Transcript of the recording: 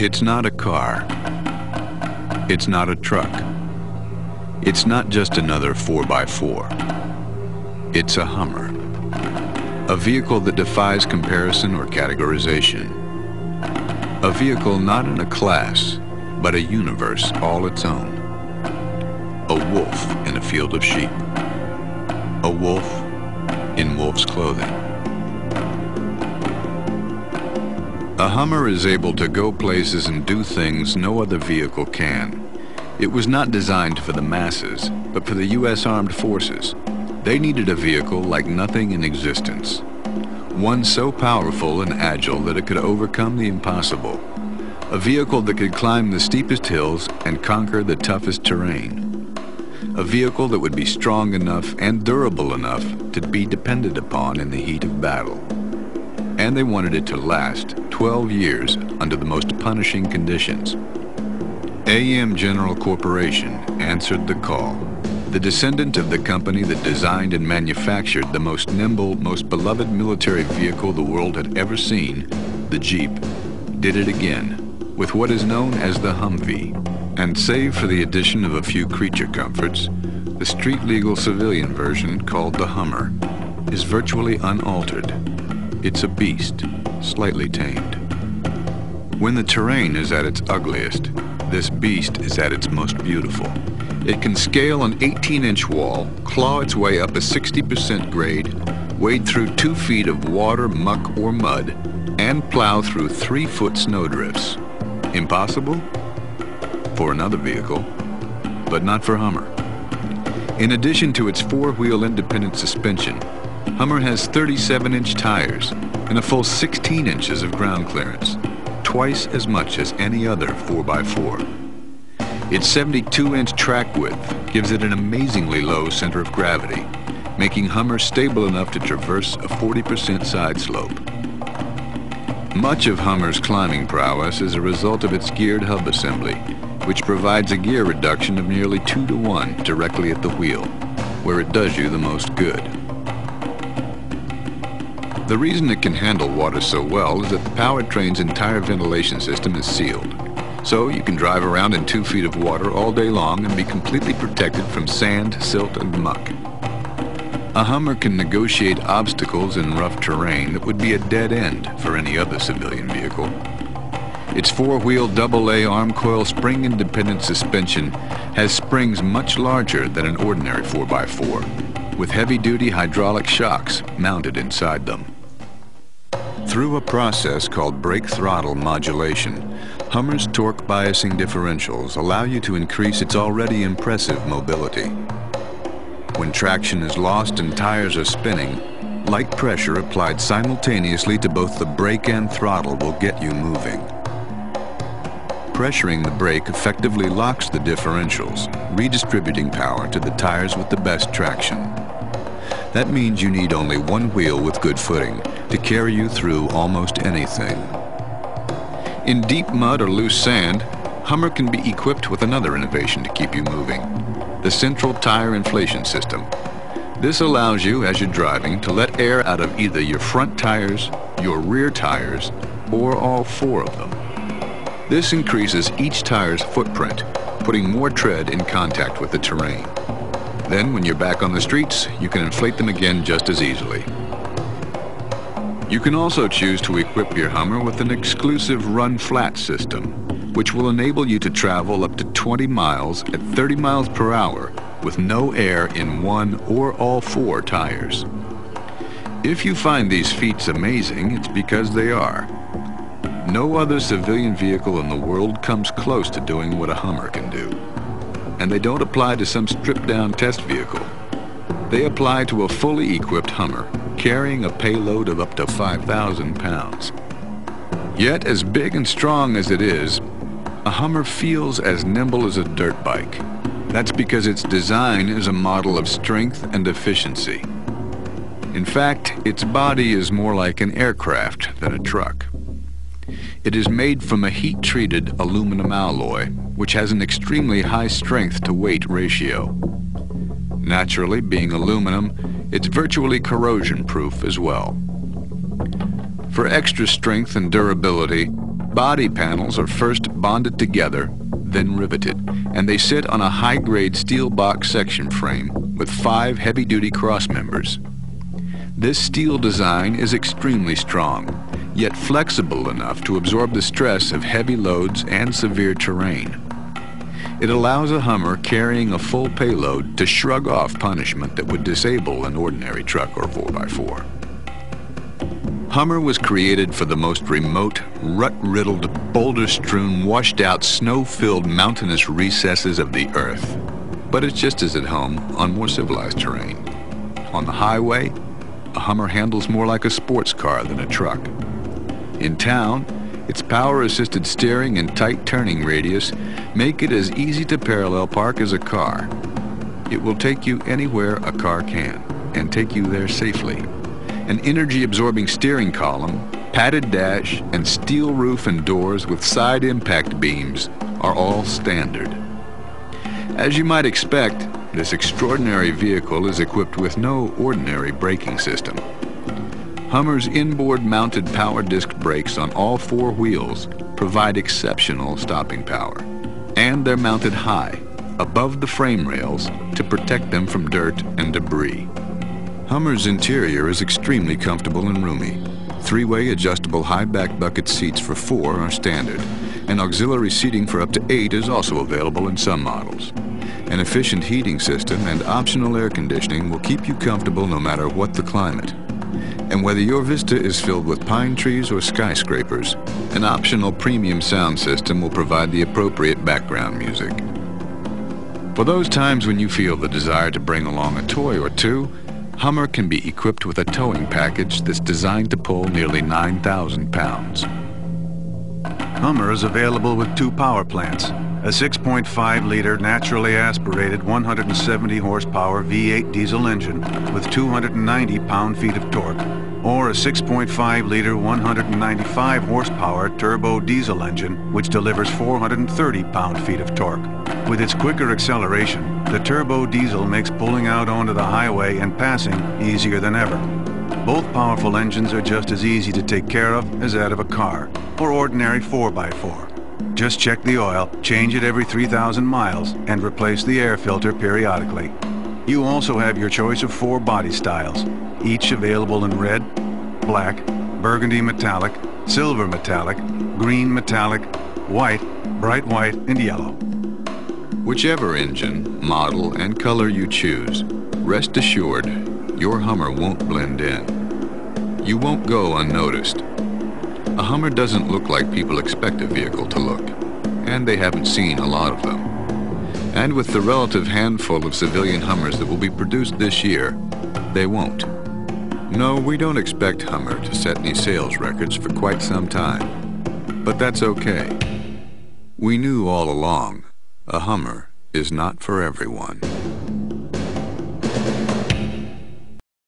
It's not a car. It's not a truck. It's not just another 4x4. It's a Hummer. A vehicle that defies comparison or categorization. A vehicle not in a class, but a universe all its own. A wolf in a field of sheep. A wolf in wolf's clothing. A Hummer is able to go places and do things no other vehicle can. It was not designed for the masses, but for the U.S. Armed Forces. They needed a vehicle like nothing in existence. One so powerful and agile that it could overcome the impossible. A vehicle that could climb the steepest hills and conquer the toughest terrain. A vehicle that would be strong enough and durable enough to be depended upon in the heat of battle. And they wanted it to last 12 years under the most punishing conditions. AM General Corporation answered the call. The descendant of the company that designed and manufactured the most nimble, most beloved military vehicle the world had ever seen, the Jeep, did it again with what is known as the Humvee. And save for the addition of a few creature comforts, the street-legal civilian version, called the Hummer, is virtually unaltered. It's a beast, slightly tamed. When the terrain is at its ugliest, this beast is at its most beautiful. It can scale an 18-inch wall, claw its way up a 60% grade, wade through 2 feet of water, muck, or mud, and plow through 3-foot snowdrifts. Impossible? For another vehicle, but not for Hummer. In addition to its 4-wheel independent suspension, Hummer has 37-inch tires and a full 16 inches of ground clearance, twice as much as any other 4x4. Its 72-inch track width gives it an amazingly low center of gravity, making Hummer stable enough to traverse a 40% side slope. Much of Hummer's climbing prowess is a result of its geared hub assembly, which provides a gear reduction of nearly 2 to 1 directly at the wheel, where it does you the most good. The reason it can handle water so well is that the powertrain's entire ventilation system is sealed. So you can drive around in 2 feet of water all day long and be completely protected from sand, silt, and muck. A Hummer can negotiate obstacles in rough terrain that would be a dead end for any other civilian vehicle. Its 4-wheel AA arm coil spring-independent suspension has springs much larger than an ordinary 4x4, with heavy-duty hydraulic shocks mounted inside them. Through a process called brake throttle modulation, Hummer's torque biasing differentials allow you to increase its already impressive mobility. When traction is lost and tires are spinning, light pressure applied simultaneously to both the brake and throttle will get you moving. Pressuring the brake effectively locks the differentials, redistributing power to the tires with the best traction. That means you need only one wheel with good footing to carry you through almost anything. In deep mud or loose sand, Hummer can be equipped with another innovation to keep you moving: the central tire inflation system. This allows you, as you're driving, to let air out of either your front tires, your rear tires, or all 4 of them. This increases each tire's footprint, putting more tread in contact with the terrain. Then, when you're back on the streets, you can inflate them again just as easily. You can also choose to equip your Hummer with an exclusive run-flat system, which will enable you to travel up to 20 miles at 30 miles per hour with no air in 1 or all 4 tires. If you find these feats amazing, it's because they are. No other civilian vehicle in the world comes close to doing what a Hummer can do. And they don't apply to some stripped-down test vehicle. They apply to a fully equipped Hummer, carrying a payload of up to 5,000 pounds. Yet, as big and strong as it is, a Hummer feels as nimble as a dirt bike. That's because its design is a model of strength and efficiency. In fact, its body is more like an aircraft than a truck. It is made from a heat-treated aluminum alloy, which has an extremely high strength-to-weight ratio. Naturally, being aluminum, it's virtually corrosion-proof as well. For extra strength and durability, Body panels are first bonded together, then riveted, and they sit on a high-grade steel box section frame with 5 heavy-duty cross members. This steel design is extremely strong, yet flexible enough to absorb the stress of heavy loads and severe terrain. It allows a Hummer carrying a full payload to shrug off punishment that would disable an ordinary truck or 4x4. Hummer was created for the most remote, rut-riddled, boulder-strewn, washed-out, snow-filled mountainous recesses of the earth. But it's just as at home on more civilized terrain. On the highway, a Hummer handles more like a sports car than a truck. In town, its power-assisted steering and tight turning radius make it as easy to parallel park as a car. It will take you anywhere a car can, and take you there safely. An energy-absorbing steering column, padded dash, and steel roof and doors with side impact beams are all standard. As you might expect, this extraordinary vehicle is equipped with no ordinary braking system. Hummer's inboard-mounted power disc brakes on all 4 wheels provide exceptional stopping power, and they're mounted high, above the frame rails, to protect them from dirt and debris. Hummer's interior is extremely comfortable and roomy. 3-way adjustable high-back bucket seats for 4 are standard, and auxiliary seating for up to 8 is also available in some models. An efficient heating system and optional air conditioning will keep you comfortable no matter what the climate. And whether your vista is filled with pine trees or skyscrapers, an optional premium sound system will provide the appropriate background music. For those times when you feel the desire to bring along a toy or two, Hummer can be equipped with a towing package that's designed to pull nearly 9,000 pounds. Hummer is available with 2 power plants, a 6.5-liter naturally aspirated 170 horsepower V8 diesel engine with 290 pound-feet of torque, or a 6.5-liter 195 horsepower turbo diesel engine which delivers 430 pound-feet of torque. With its quicker acceleration, the turbo diesel makes pulling out onto the highway and passing easier than ever. Both powerful engines are just as easy to take care of as that of a car or ordinary 4x4. Just check the oil, change it every 3,000 miles, and replace the air filter periodically. You also have your choice of 4 body styles, each available in red, black, burgundy metallic, silver metallic, green metallic, white, bright white, and yellow. Whichever engine, model, and color you choose, rest assured your Hummer won't blend in. You won't go unnoticed. A Hummer doesn't look like people expect a vehicle to look, and they haven't seen a lot of them. And with the relative handful of civilian Hummers that will be produced this year, they won't. No, we don't expect Hummer to set any sales records for quite some time, but that's okay. We knew all along, a Hummer is not for everyone.